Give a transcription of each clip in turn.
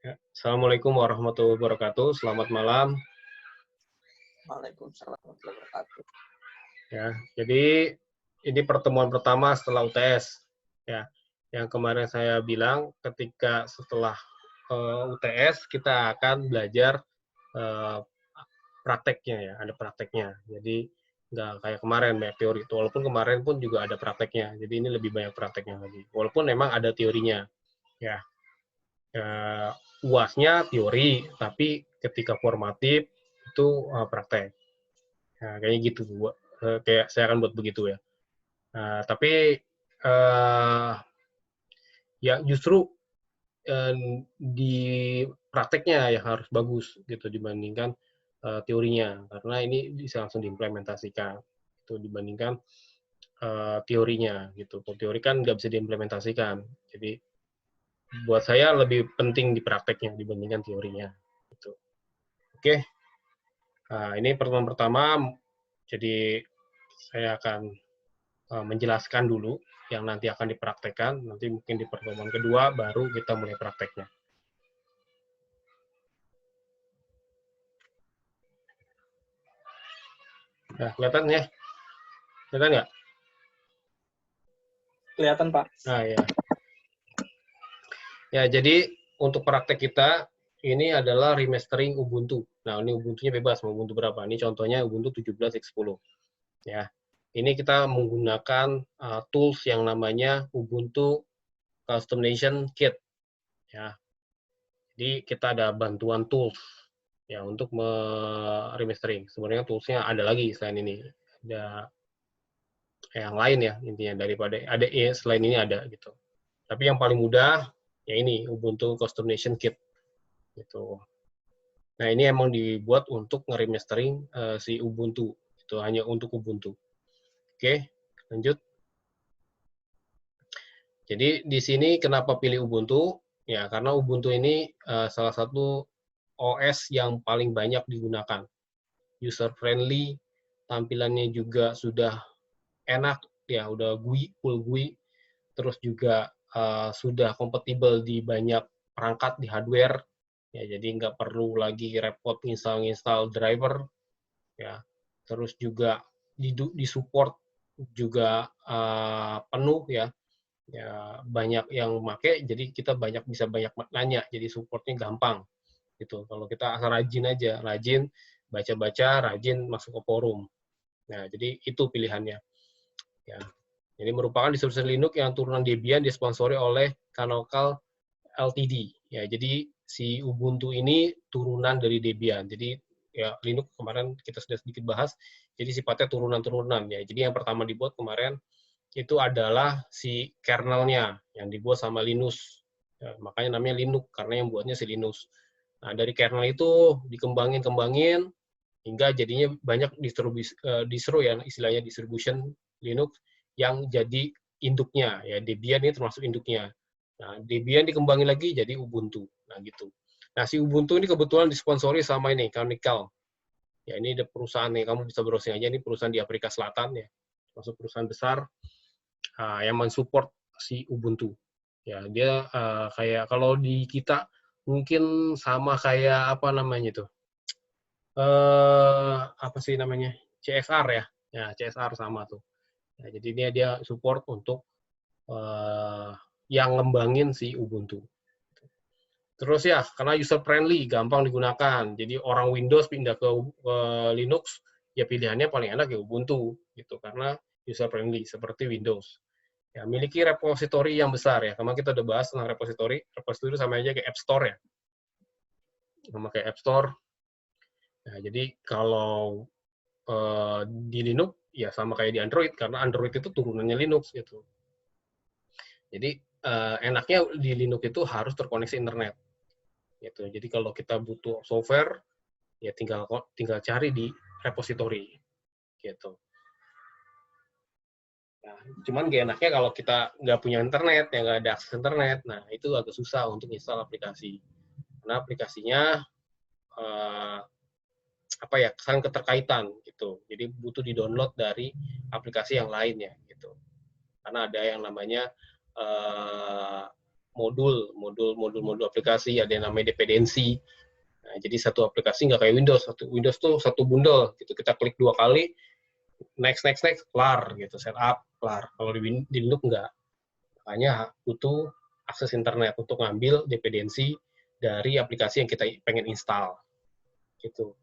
Ya, Assalamualaikum warahmatullahi wabarakatuh. Selamat malam. Waalaikumsalam warahmatullahi wabarakatuh. Ya, jadi ini pertemuan pertama setelah UTS. Ya, yang kemarin saya bilang ketika setelah UTS kita akan belajar eh, prakteknya ya, ada prakteknya. Jadi nggak kayak kemarin banyak teori. Walaupun kemarin pun juga ada prakteknya. Jadi ini lebih banyak prakteknya lagi. Walaupun memang ada teorinya. Ya, UASnya teori, tapi ketika formatif itu praktek. Nah, kayaknya gitu, kayak saya akan buat begitu ya. Tapi ya justru di prakteknya yang harus bagus gitu dibandingkan teorinya, karena ini bisa langsung diimplementasikan itu dibandingkan teorinya gitu. Kalau teori kan nggak bisa diimplementasikan, jadi buat saya lebih penting di prakteknya dibandingkan teorinya. Gitu. Oke, ini pertemuan pertama, jadi saya akan menjelaskan dulu yang nanti akan dipraktekkan. Nanti mungkin di pertemuan kedua baru kita mulai prakteknya. Nah, kelihatan ya? Kelihatan nggak? Kelihatan, Pak. Nah, ya. Ya, jadi untuk praktek kita ini adalah remastering Ubuntu. Nah, ini Ubuntunya bebas, mau Ubuntu berapa. Ini contohnya Ubuntu 17.10. Ya. Ini kita menggunakan tools yang namanya Ubuntu Customization Kit. Ya. Jadi kita ada bantuan tools ya untuk remastering. Sebenarnya toolsnya ada lagi selain ini. Ada yang lain ya intinya, daripada ada selain ini ada gitu. Tapi yang paling mudah ya ini Ubuntu Customization Kit gitu. Nah, ini emang dibuat untuk nge-remastering si Ubuntu. Itu hanya untuk Ubuntu. Oke, lanjut. Jadi di sini kenapa pilih Ubuntu? Ya, karena Ubuntu ini salah satu OS yang paling banyak digunakan. User friendly, tampilannya juga sudah enak, ya udah GUI, full GUI, terus juga sudah kompatibel di banyak perangkat di hardware, ya jadi nggak perlu lagi repot install driver, ya terus juga di support juga penuh ya. Ya banyak yang make, jadi kita bisa banyak nanya, jadi supportnya gampang gitu. Kalau kita asal rajin aja, rajin baca-baca, rajin masuk ke forum. Nah, jadi itu pilihannya. Ya. Jadi merupakan distribusi Linux yang turunan Debian disponsori oleh Canonical Ltd. Ya, jadi si Ubuntu ini turunan dari Debian. Jadi ya Linux kemarin kita sudah sedikit bahas. Jadi sifatnya turunan-turunan ya. Jadi yang pertama dibuat kemarin itu adalah si kernelnya yang dibuat sama Linux. Ya, makanya namanya Linux karena yang buatnya si Linux. Nah, dari kernel itu dikembangin hingga jadinya banyak distro ya, istilahnya distribution Linux yang jadi induknya ya. Debian ini termasuk induknya. Nah, Debian dikembangin lagi jadi Ubuntu. Nah, gitu. Nah, si Ubuntu ini kebetulan disponsori sama ini Canonical. Ya, ini ada perusahaan nih, kamu bisa browsing aja, ini perusahaan di Afrika Selatan ya. Masuk perusahaan besar yang mensupport si Ubuntu. Ya, dia kayak kalau di kita mungkin sama kayak apa namanya itu? Apa sih namanya? CSR ya. Ya, CSR sama tuh. Ya, jadi dia support untuk yang ngembangin si Ubuntu. Terus ya, karena user friendly, gampang digunakan. Jadi orang Windows pindah ke Linux, ya pilihannya paling enak ya Ubuntu gitu, karena user friendly seperti Windows. Ya, miliki repository yang besar ya. Kemarin kita udah bahas tentang repository. Repository sama aja kayak App Store ya. Sama kayak App Store. Nah, jadi kalau di Linux ya sama kayak di Android, karena Android itu turunannya Linux gitu. Jadi enaknya di Linux itu harus terkoneksi internet. Gitu. Jadi kalau kita butuh software ya tinggal cari di repository gitu. Nah, cuman gak enaknya kalau kita nggak punya internet, ya nggak ada akses internet, nah itu agak susah untuk install aplikasi. Karena aplikasinya apa ya, saling keterkaitan gitu. Jadi butuh di-download dari aplikasi yang lain ya gitu. Karena ada yang namanya modul aplikasi, ada yang namanya dependensi. Nah, jadi satu aplikasi nggak kayak Windows. Windows tuh satu bundle, gitu. Kita klik 2 kali, next, kelar, gitu. Setup, kelar. Kalau di Linux nggak. Makanya butuh akses internet untuk ngambil dependensi dari aplikasi yang kita pengen install. Gitu.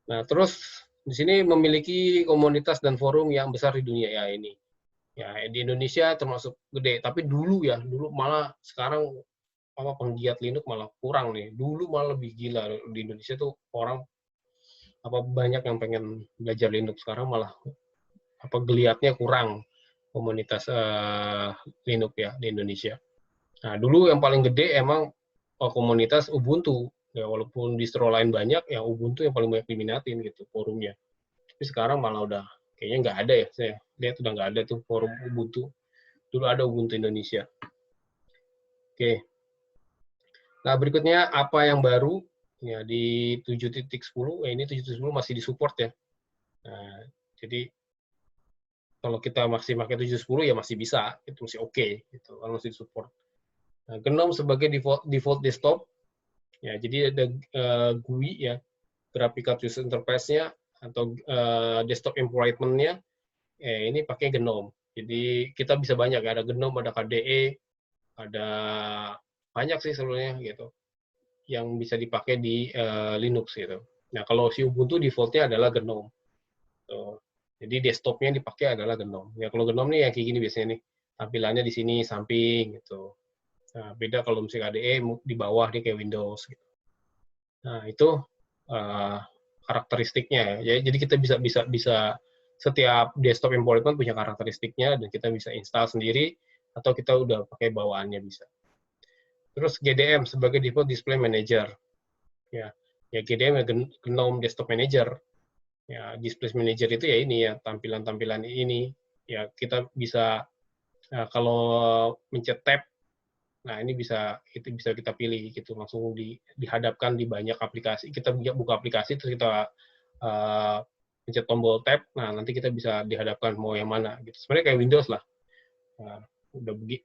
Nah, terus di sini memiliki komunitas dan forum yang besar di dunia ya ini. Ya, di Indonesia termasuk gede, tapi dulu malah sekarang penggiat Linux malah kurang nih. Dulu malah lebih gila di Indonesia tuh orang banyak yang pengen belajar Linux, sekarang malah geliatnya kurang komunitas Linux ya di Indonesia. Nah, dulu yang paling gede emang komunitas Ubuntu. Ya, walaupun distro lain banyak, ya Ubuntu yang paling banyak diminatin gitu forumnya. Tapi sekarang malah udah kayaknya nggak ada ya. Saya lihat udah nggak ada tuh forum Ubuntu. Dulu ada Ubuntu Indonesia. Oke. Nah, berikutnya apa yang baru? Ya, di 7.10, ini 7.10 masih disupport ya. Nah, jadi kalau kita masih pakai 7.10 ya masih bisa, itu masih oke gitu, kalau masih support. Nah, GNOME sebagai default desktop, ya jadi ada GUI ya, graphical user interface-nya atau desktop environment-nya, ini pakai GNOME. Jadi kita bisa banyak ya, ada GNOME, ada KDE, ada banyak sih sebenarnya gitu, yang bisa dipakai di Linux gitu. Nah, kalau si Ubuntu default-nya adalah GNOME. Tuh. Jadi desktop-nya yang dipakai adalah GNOME. Ya kalau GNOME nih yang kayak gini biasanya nih. Tampilannya di sini samping gitu. Nah, beda kalau misalnya KDE di bawah dia kayak Windows gitu. Nah, itu uh, karakteristiknya ya. Jadi kita bisa setiap desktop environment punya karakteristiknya dan kita bisa install sendiri atau kita udah pakai bawaannya bisa. Terus GDM sebagai default display manager. Ya, GDM ya GNOME Desktop Manager. Ya, display manager itu ya ini ya, tampilan-tampilan ini. Ya, kita bisa kalau mencet tab, nah ini itu bisa kita pilih gitu, langsung dihadapkan di banyak aplikasi. Kita buka aplikasi terus kita mencet tombol tab, nah nanti kita bisa dihadapkan mau yang mana gitu. Sebenarnya kayak Windows lah. Nah,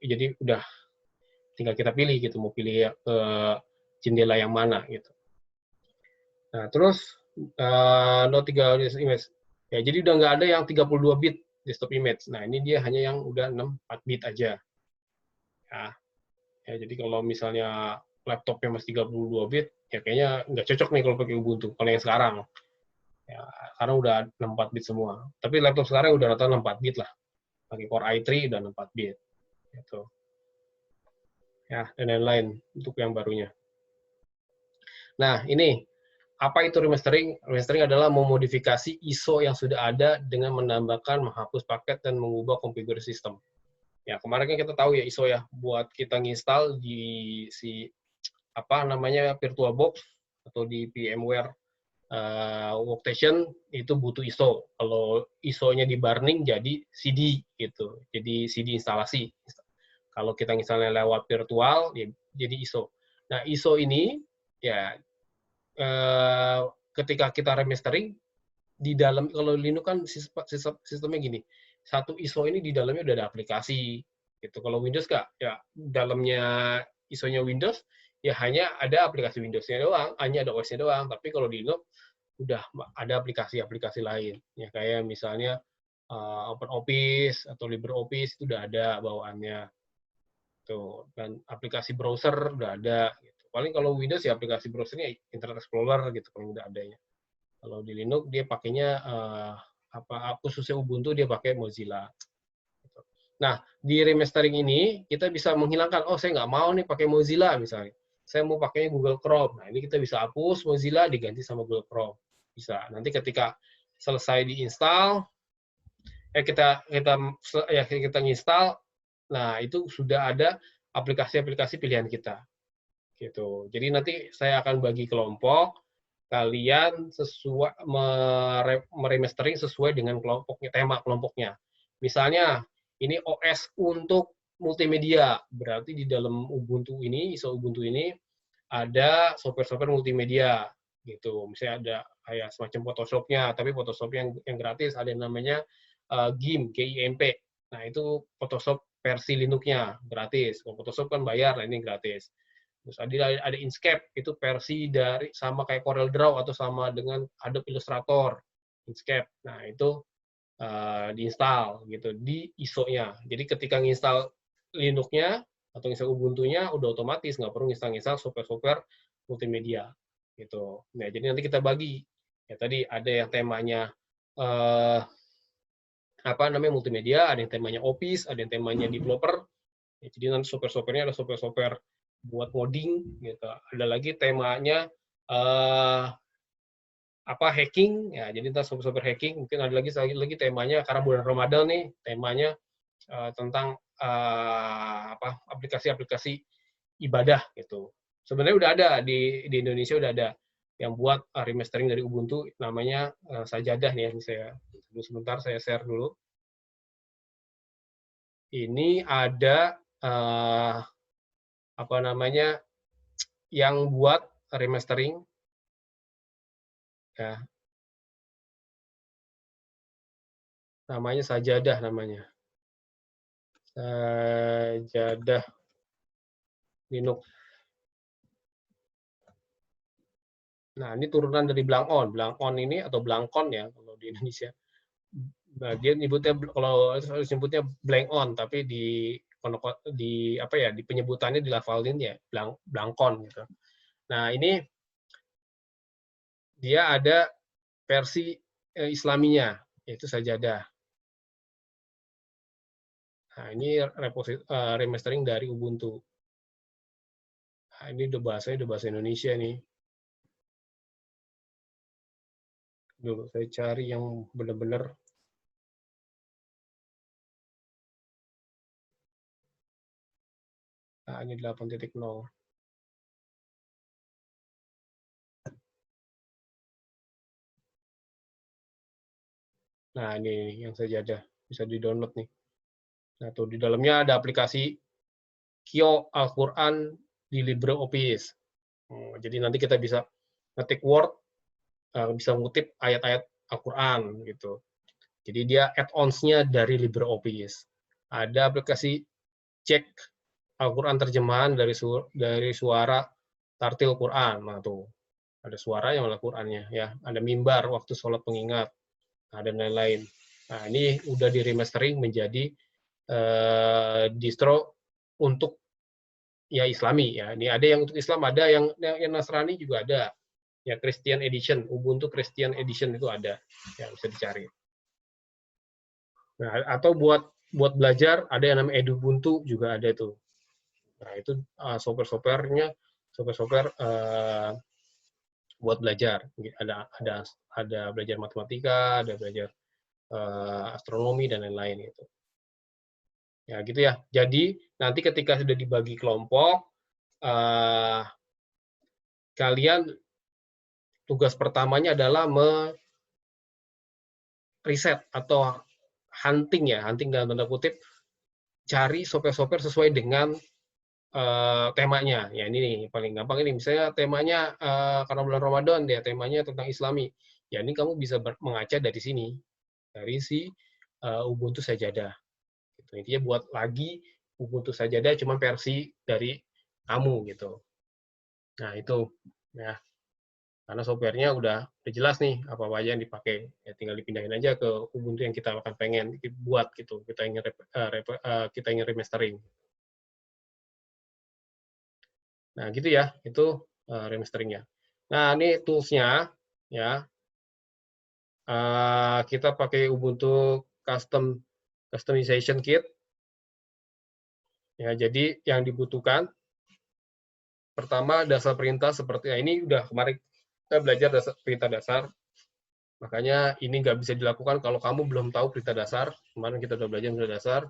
jadi udah tinggal kita pilih gitu, mau pilih jendela yang mana gitu. Nah, terus Note 3 image. Ya, jadi udah nggak ada yang 32 bit desktop image. Nah, ini dia hanya yang udah 64 bit aja. Ya, jadi kalau misalnya laptopnya masih 32 bit, ya kayaknya nggak cocok nih kalau pakai Ubuntu. Kalau yang sekarang, ya, sekarang udah 64 bit semua. Tapi laptop sekarang udah rata 64 bit lah. Pakai Core i3 udah 64 bit. Gitu. Ya, dan lain-lain untuk yang barunya. Nah, ini apa itu remastering? Remastering adalah memodifikasi ISO yang sudah ada dengan menambahkan, menghapus paket, dan mengubah konfigurasi sistem. Ya, kemarin kan kita tahu ya ISO ya, buat kita nginstal di VirtualBox atau di VMware Workstation itu butuh ISO. Kalau ISO-nya di burning jadi CD gitu, jadi CD instalasi. Kalau kita misalnya lewat virtual, ya jadi ISO. Nah, ISO ini ya ketika kita remastering di dalam, kalau Linux kan sistemnya gini, satu ISO ini di dalamnya udah ada aplikasi gitu. Kalau Windows nggak, ya dalamnya ISO-nya Windows ya hanya ada aplikasi Windows-nya doang, hanya ada OS-nya doang. Tapi kalau di Linux udah ada aplikasi-aplikasi lain ya, kayak misalnya OpenOffice atau LibreOffice itu udah ada bawaannya tuh, dan aplikasi browser udah ada gitu. Paling kalau Windows ya aplikasi browsernya Internet Explorer gitu paling udah adanya. Kalau di Linux dia pakainya khususnya Ubuntu dia pakai Mozilla. Nah, di remastering ini kita bisa menghilangkan, oh saya nggak mau nih pakai Mozilla misalnya. Saya mau pakainya Google Chrome. Nah, ini kita bisa hapus Mozilla diganti sama Google Chrome. Bisa. Nanti ketika selesai diinstal, kita install, nah itu sudah ada aplikasi-aplikasi pilihan kita. Gitu. Jadi nanti saya akan bagi kelompok, kalian sesuai meremastering sesuai dengan kelompoknya, tema kelompoknya. Misalnya ini OS untuk multimedia, berarti di dalam Ubuntu ini, ISO Ubuntu ini ada software-software multimedia gitu. Misalnya ada kayak semacam Photoshop-nya, tapi Photoshop yang gratis ada yang namanya GIMP, GIMP. Nah, itu Photoshop versi Linux-nya gratis. Kalau Photoshop kan bayar, nah ini gratis. Terus ada Inkscape, itu versi dari sama kayak CorelDRAW atau sama dengan Adobe Illustrator, Inkscape. Nah, itu diinstal gitu di ISO-nya. Jadi ketika nginstal Linux-nya atau nginstal Ubuntu-nya udah otomatis, nggak perlu nginstal software-software multimedia gitu. Nah, jadi nanti kita bagi. Ya tadi ada yang temanya apa namanya multimedia, ada yang temanya Office, ada yang temanya developer. Ya, jadi nanti software-softwarenya ada software-software buat coding gitu. Ada lagi temanya apa hacking ya, jadi kita software hacking. Mungkin ada lagi temanya karena bulan Ramadan nih, temanya tentang apa aplikasi-aplikasi ibadah gitu. Sebenarnya udah ada di Indonesia, udah ada yang buat remastering dari Ubuntu, namanya Sajadah nih ya. Saya sebentar saya share dulu. Ini ada apa namanya yang buat remastering ya, namanya Sajadah namanya. Sajadah Linux. Nah, ini turunan dari Blangkon. Blangkon ini atau Blangkon ya kalau di Indonesia. Nah, dia nyebutnya kalau nyebutnya blank on, tapi di apa ya, di penyebutannya dilafalin ya Blangkon gitu. Nah, ini dia ada versi Islaminya, yaitu Sajadah. Nah, ini remastering dari Ubuntu. Nah, ini udah bahasa Indonesia nih. Dulu saya cari yang benar-benar. Nah, ini 8.0. Nah, ini yang Sajadah bisa di-download nih. Nah, tuh di dalamnya ada aplikasi Kyo Al-Quran di LibreOffice. Jadi nanti kita bisa ngetik Word, bisa ngutip ayat-ayat Al-Quran gitu. Jadi dia add-ons-nya dari LibreOffice. Ada aplikasi cek Al-Quran terjemahan dari suara tartil Quran. Nah tuh ada suara yang Al-Qurannya ya. Ada mimbar waktu sholat pengingat. Nah, dan lain-lain. Nah ini udah di remastering menjadi distro untuk ya Islami ya. Ini ada yang untuk Islam, ada yang Nasrani juga ada. Ya Christian Edition, Ubuntu Christian Edition itu ada. Ya bisa dicari. Nah, atau buat belajar ada yang namanya Edubuntu juga ada tuh. Nah, itu software-software buat belajar. Ada belajar matematika, ada belajar astronomi dan lain-lain gitu. Ya gitu ya. Jadi nanti ketika sudah dibagi kelompok, kalian tugas pertamanya adalah riset atau hunting ya, hunting dalam tanda kutip, cari software-software sesuai dengan temanya. Ya ini nih paling gampang ini. Misalnya temanya karena bulan Ramadan dia temanya tentang Islami. Ya ini kamu bisa mengaca dari sini, dari si Ubuntu Sajadah. Gitu. Intinya buat lagi Ubuntu Sajadah cuma versi dari kamu gitu. Nah itu ya. Karena softwarenya udah jelas nih apa aja yang dipakai, ya tinggal dipindahin aja ke Ubuntu yang kita akan pengen buat gitu, kita ingin remastering. Nah gitu ya, itu remasteringnya. Nah ini toolsnya ya, kita pakai Ubuntu Customization Kit. Ya jadi yang dibutuhkan pertama dasar perintah seperti ini udah kemarin kita belajar perintah dasar. Makanya ini nggak bisa dilakukan kalau kamu belum tahu perintah dasar. Kemarin kita udah belajar perintah dasar,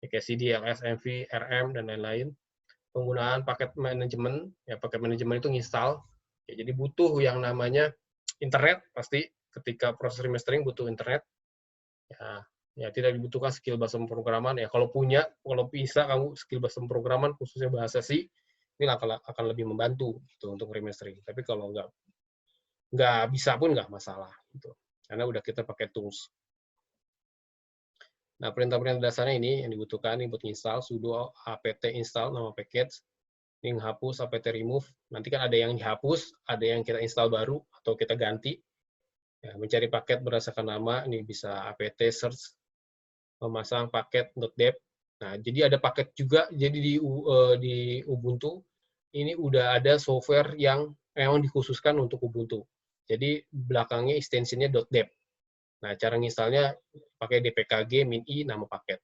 kayak CD, LS, MV, RM, dan lain-lain. Penggunaan paket manajemen, ya paket manajemen itu nginstal. Ya, jadi butuh yang namanya internet, pasti ketika proses remastering butuh internet. Ya tidak dibutuhkan skill bahasa pemrograman. Ya kalau bisa kamu skill bahasa pemrograman, khususnya bahasa C, ini akan lebih membantu gitu, untuk remastering. Tapi kalau nggak bisa pun nggak masalah gitu. Karena udah kita pakai tools. Nah, perintah-perintah dasarnya ini yang dibutuhkan ini buat install sudo apt install nama package, ini menghapus apt remove. Nanti kan ada yang dihapus, ada yang kita install baru atau kita ganti. Ya, mencari paket berdasarkan nama, ini bisa apt search, memasang paket .deb. Nah, jadi ada paket juga. Jadi di Ubuntu ini udah ada software yang memang dikhususkan untuk Ubuntu. Jadi belakangnya extensionnya .deb. Nah, cara nginstalnya pakai dpkg -i nama paket.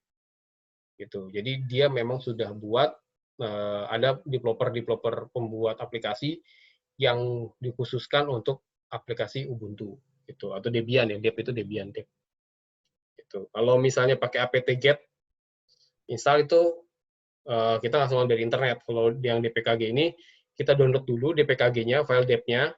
Gitu. Jadi dia memang sudah buat ada developer pembuat aplikasi yang dikhususkan untuk aplikasi Ubuntu gitu atau Debian ya, Deb itu Debian Deb. Gitu. Kalau misalnya pakai apt-get install itu kita langsung dari internet. Kalau yang dpkg ini kita download dulu dpkg-nya, file deb-nya,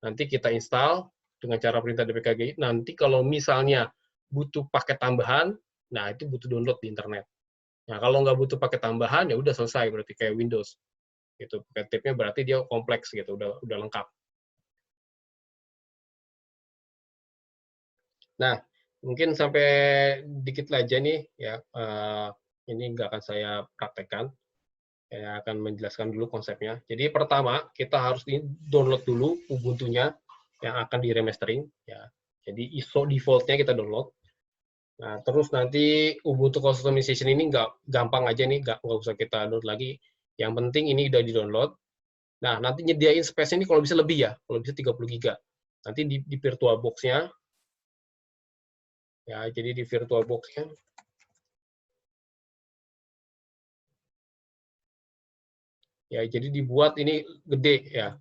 nanti kita install dengan cara perintah dpkg. Nanti kalau misalnya butuh paket tambahan, nah itu butuh download di internet. Nah, kalau nggak butuh paket tambahan, ya udah selesai, berarti kayak Windows. Gitu. Paket tab-nya berarti dia kompleks gitu, udah lengkap. Nah, mungkin sampai dikit aja nih ya. Ini nggak akan saya praktekkan. Saya akan menjelaskan dulu konsepnya. Jadi pertama, kita harus download dulu Ubuntu-nya yang akan di remastering. Ya. Jadi ISO default-nya kita download. Nah, terus nanti Ubuntu customization ini nggak gampang aja nih, nggak usah kita download lagi. Yang penting ini udah di-download. Nah, nanti nyediain space-nya ini kalau bisa lebih ya, kalau bisa 30 giga. Nanti di VirtualBox-nya, ya, jadi di VirtualBox-nya, ya, jadi dibuat ini gede ya,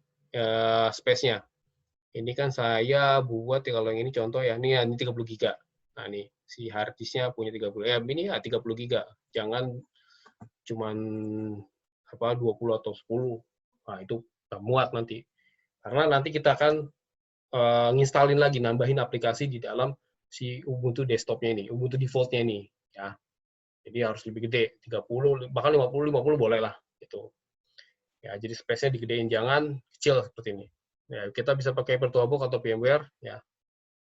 space-nya. Ini kan saya buat ya, kalau yang ini contoh ya, ini 30 giga. Nah, nih, si hard disk-nya punya 30, ya ini ya 30 giga. Jangan cuman 20 atau 10. Nah, itu nggak muat nanti. Karena nanti kita akan nginstalin lagi, nambahin aplikasi di dalam si Ubuntu desktop-nya ini, Ubuntu default-nya ini. Ya. Jadi harus lebih gede, 30, bahkan 50 boleh lah. Gitu. Ya, jadi space-nya digedein, jangan kecil seperti ini. Ya, kita bisa pakai VirtualBox atau VMware, ya.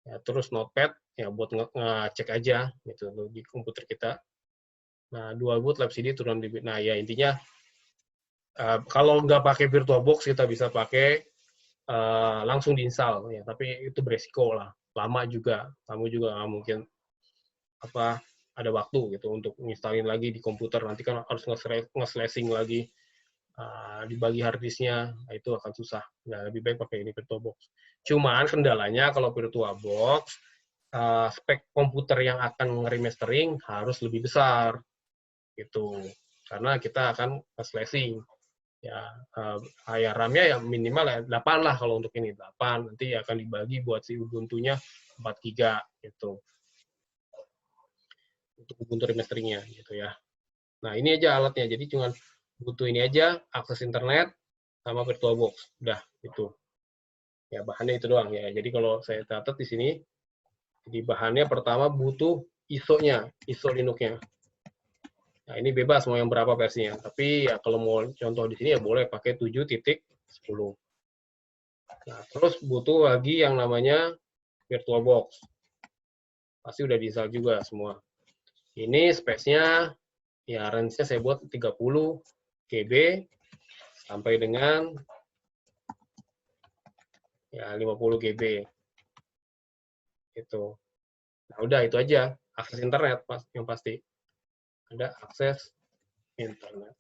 Ya, terus Notepad, ya buat ngecek aja gitu di komputer kita. Nah, dual boot lab CD turun di. Nah, ya intinya kalau nggak pakai VirtualBox kita bisa pakai langsung diinstal ya, tapi itu beresiko lah, lama juga, kamu juga nggak mungkin ada waktu gitu untuk nginstalin lagi di komputer, nanti kan harus nge-slashing lagi, dibagi hard disknya, nah itu akan susah. Nah, lebih baik pakai ini VirtualBox. Cuman kendalanya kalau VirtualBox, spek komputer yang akan remastering harus lebih besar gitu, karena kita akan slashing ya. Area RAM-nya ya minimal ya 8 lah, kalau untuk ini 8, nanti akan dibagi buat si Ubuntu-nya 4 giga gitu untuk Ubuntu remasteringnya gitu ya. Nah, ini aja alatnya, jadi cuma butuh ini aja, akses internet sama VirtualBox, udah itu ya. Bahannya itu doang ya. Jadi kalau saya catat di sini, jadi bahannya pertama butuh ISO-nya, ISO Linux-nya. Nah, ini bebas mau yang berapa versinya, tapi ya kalau mau contoh di sini ya boleh pakai 7.10. Nah, terus butuh lagi yang namanya VirtualBox. Pasti udah di-install juga semua. Ini space-nya, ya range-nya saya buat 30 GB sampai dengan ya 50 GB. Itu. Nah, udah itu aja. Akses internet yang pasti. Ada akses internet.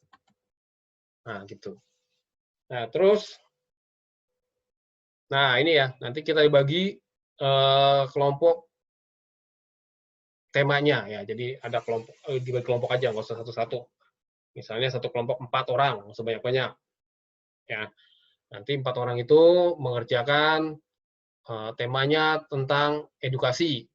Nah, gitu. Nah, terus, nah ini ya, nanti kita bagi kelompok temanya ya. Jadi ada kelompok, dibagi kelompok aja, nggak usah satu-satu. Misalnya satu kelompok 4 orang, sebanyak-banyak. Ya, nanti 4 orang itu mengerjakan temanya tentang edukasi,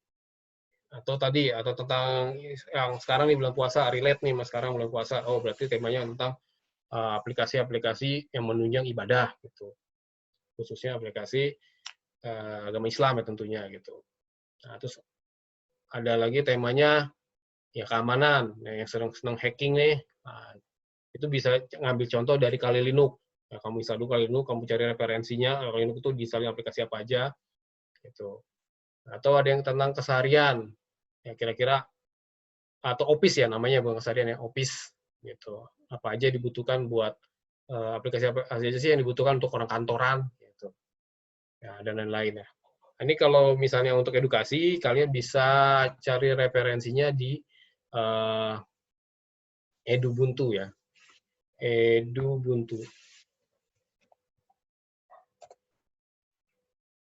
atau tentang yang sekarang nih bulan puasa, relate nih mas, sekarang bulan puasa, oh berarti temanya tentang aplikasi-aplikasi yang menunjang ibadah gitu, khususnya aplikasi agama Islam ya tentunya gitu. Nah, terus ada lagi temanya ya keamanan, yang senang hacking nih, nah, itu bisa ngambil contoh dari Kali Linux. Ya, kamu install dulu Kali Linux, kamu cari referensinya, Kali Linux itu diinstalin aplikasi apa aja gitu. Atau ada yang tentang keseharian, ya kira-kira atau Office ya namanya Bang Sarian ya, Office gitu. Apa aja dibutuhkan buat aplikasi sih yang dibutuhkan untuk orang kantoran gitu. Ya, dan lain-lain ya. Ini kalau misalnya untuk edukasi, kalian bisa cari referensinya di Edubuntu ya. Edubuntu.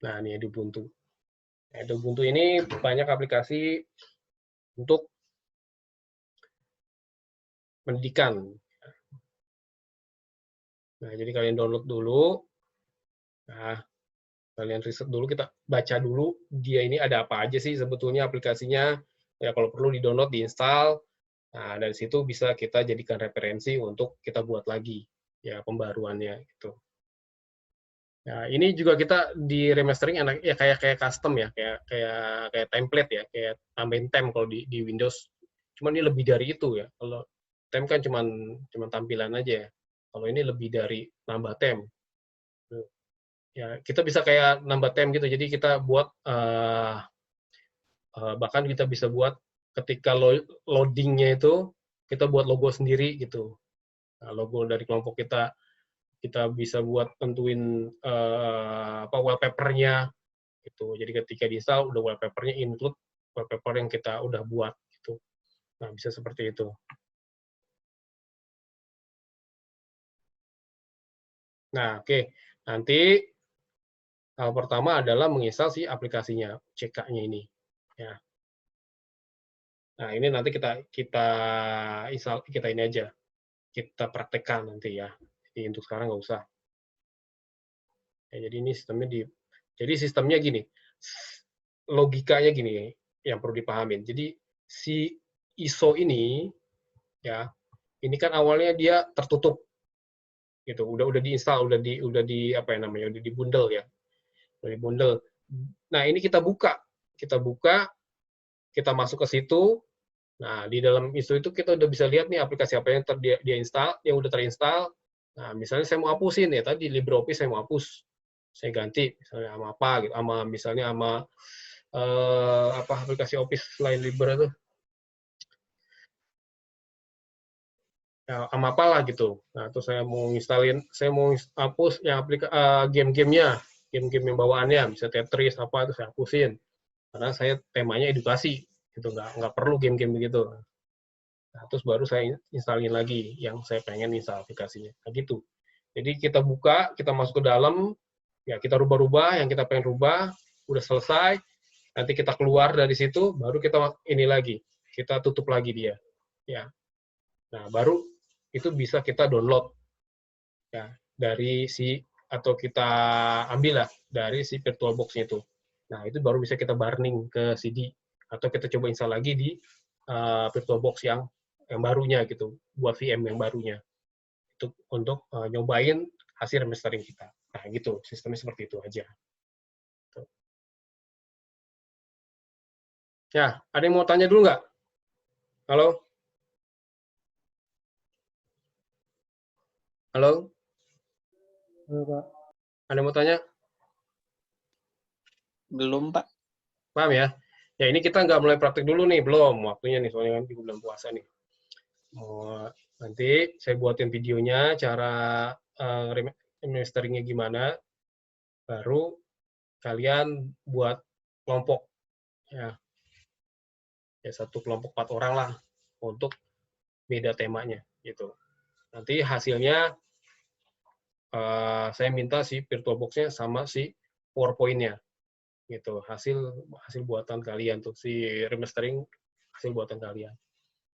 Nah, ini Edubuntu. Edubuntu ini banyak aplikasi untuk pendidikan. Nah, jadi kalian download dulu. Nah, kalian riset dulu, kita baca dulu dia ini ada apa aja sih sebetulnya aplikasinya. Ya, kalau perlu di-download, diinstal. Nah, dari situ bisa kita jadikan referensi untuk kita buat lagi ya pembaruannya gitu. Nah, ini juga kita di remastering enak ya, kayak custom ya, kayak template ya, kayak tambahin tem kalau di Windows. Cuman ini lebih dari itu ya. Kalau tem kan cuman tampilan aja ya. Kalau ini lebih dari nambah tem. Ya, kita bisa kayak nambah tem gitu. Jadi kita buat bahkan kita bisa buat ketika loadingnya itu kita buat logo sendiri gitu. Nah, logo dari kelompok kita bisa buat tentuin wallpaper-nya gitu. Jadi ketika di-install udah wallpaper-nya include wallpaper yang kita udah buat gitu. Nah, bisa seperti itu. Nah, oke. Nanti hal pertama adalah menginstal si aplikasinya, CK-nya ini. Ya. Nah, ini nanti kita install, kita ini aja. Kita praktekkan nanti ya. Jadi untuk sekarang nggak usah. Ya, jadi ini sistemnya gini. Logikanya gini yang perlu dipahamin. Jadi si ISO ini ya, ini kan awalnya dia tertutup gitu. Udah diinstal, udah di apa ya namanya? Udah dibundel ya. Udah dibundel. Nah, ini kita buka. Kita masuk ke situ. Nah, di dalam ISO itu kita udah bisa lihat nih aplikasi apa yang dia install, yang udah terinstall. Nah, misalnya saya mau hapusin ya, tadi LibreOffice saya mau hapus. Saya ganti misalnya sama apa gitu, misalnya sama apa aplikasi Office selain Libre itu. Ya, sama apalah gitu. Nah, terus saya mau hapus yang game-gamenya, game-game yang bawaannya, bisa Tetris apa itu saya hapusin. Karena saya temanya edukasi, gitu nggak perlu game-game begitu. Nah, terus baru saya installin lagi yang saya pengen install aplikasinya. Nah, gitu. Jadi kita buka, kita masuk ke dalam, ya kita rubah-rubah yang kita pengen rubah, udah selesai, nanti kita keluar dari situ, baru kita ini lagi, kita tutup lagi dia. Ya. Nah, baru itu bisa kita download ya dari atau kita ambil lah dari si VirtualBox-nya itu. Nah, itu baru bisa kita burning ke CD atau kita coba install lagi di VirtualBox yang barunya gitu, buat VM yang barunya. Itu untuk nyobain hasil remastering kita. Nah, gitu, sistemnya seperti itu aja. Tuh. Ya, ada yang mau tanya dulu nggak? Halo? Halo? Halo, Pak. Ada yang mau tanya? Belum, Pak. Paham ya? Ya, ini kita nggak mulai praktek dulu nih, belum. Waktunya nih, soalnya kan di bulan puasa nih. Nanti saya buatin videonya, cara remasteringnya gimana, baru kalian buat kelompok. Ya, satu kelompok 4 orang lah, untuk beda temanya. Gitu. Nanti hasilnya, saya minta si VirtualBox-nya sama si PowerPoint-nya. Gitu, hasil buatan kalian tuh, si remastering hasil buatan kalian.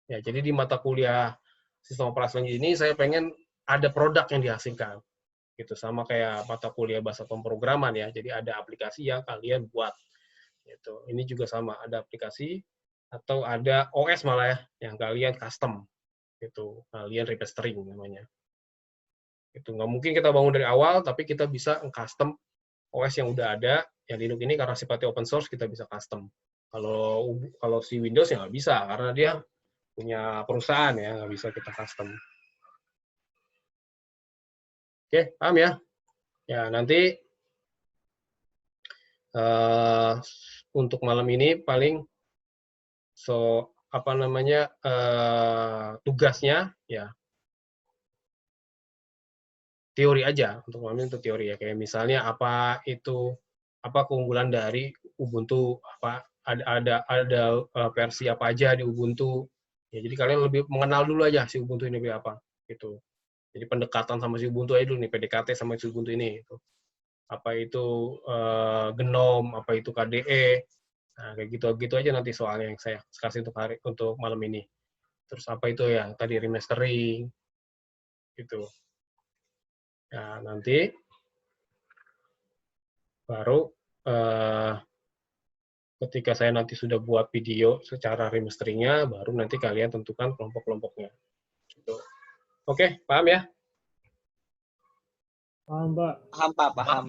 Ya, jadi di mata kuliah sistem operasi ini saya pengen ada produk yang dihasilkan. Gitu, sama kayak mata kuliah bahasa pemrograman ya. Jadi ada aplikasi yang kalian buat. Gitu. Ini juga sama, ada aplikasi atau ada OS malah ya yang kalian custom. Gitu, kalian remastering namanya. Itu nggak mungkin kita bangun dari awal, tapi kita bisa custom OS yang udah ada. Yang Linux ini karena sifatnya open source kita bisa custom. Kalau si Windows ya nggak bisa karena dia punya perusahaan ya, nggak bisa kita custom. Oke, paham ya? Ya, nanti untuk malam ini paling apa namanya tugasnya ya teori aja untuk malam itu teori ya, kayak misalnya apa keunggulan dari Ubuntu, apa ada versi apa aja di Ubuntu ya, jadi kalian lebih mengenal dulu aja si Ubuntu ini apa gitu. Jadi pendekatan sama si Ubuntu aja dulu nih, PDKT sama si Ubuntu ini gitu. Apa itu GNOME, apa itu KDE, nah kayak gitu aja nanti soalnya yang saya kasih untuk malam ini. Terus apa itu ya tadi remastering gitu. Nah, nanti baru ketika saya nanti sudah buat video secara remasteringnya, baru nanti kalian tentukan kelompok-kelompoknya. Gitu. Oke, paham ya? Paham, Pak. Paham, Pak, paham.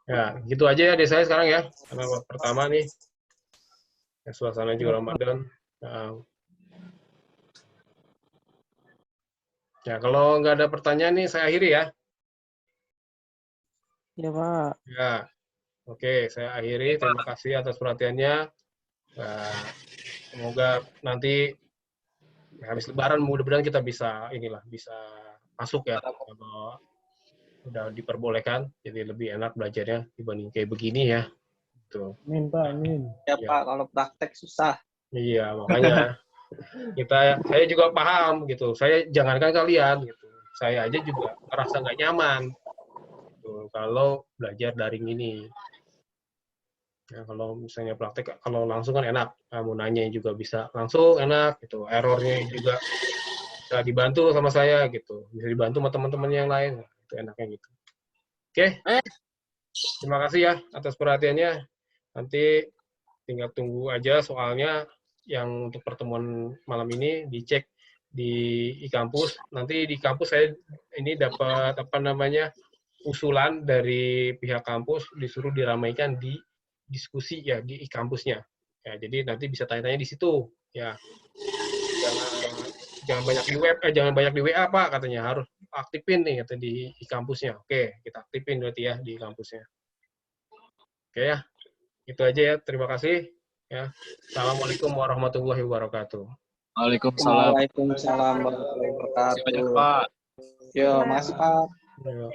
Ya, gitu aja ya dari saya sekarang ya. Karena pertama nih, ya, suasana juga Ramadan. Ya, kalau nggak ada pertanyaan nih, saya akhiri ya. Ya, Pak. Ya, oke, saya akhiri. Terima kasih atas perhatiannya. Semoga nanti habis Lebaran mudah-mudahan kita bisa bisa masuk ya. Kalau udah diperbolehkan, jadi lebih enak belajarnya dibanding kayak begini ya. Tuh. Amin, Pak. Amin. Ya, Ya. Pak, kalau praktek susah. Iya, makanya saya juga paham gitu. Saya jangankan kalian gitu. Saya aja juga merasa nggak nyaman gitu, kalau belajar daring ini. Ya, kalau misalnya praktek, kalau langsung kan enak. Kamu nanya juga bisa langsung enak gitu. Errornya juga bisa dibantu sama saya gitu. Bisa dibantu sama teman-teman yang lain. Itu enaknya gitu. Oke. Terima kasih ya atas perhatiannya. Nanti tinggal tunggu aja soalnya yang untuk pertemuan malam ini dicek di kampus. Nanti di kampus saya ini dapat usulan dari pihak kampus disuruh diramaikan di diskusi ya di kampusnya. Ya, jadi nanti bisa tanya-tanya di situ ya. Jangan banyak di web, jangan banyak di WA Pak katanya, harus aktifin nih kata di kampusnya. Oke, kita aktifin berarti ya di kampusnya. Oke ya. Itu aja ya. Terima kasih ya. Assalamualaikum warahmatullahi wabarakatuh. Waalaikumsalam warahmatullahi wabarakatuh. Pak. Yo, makasih, Pak. Ya.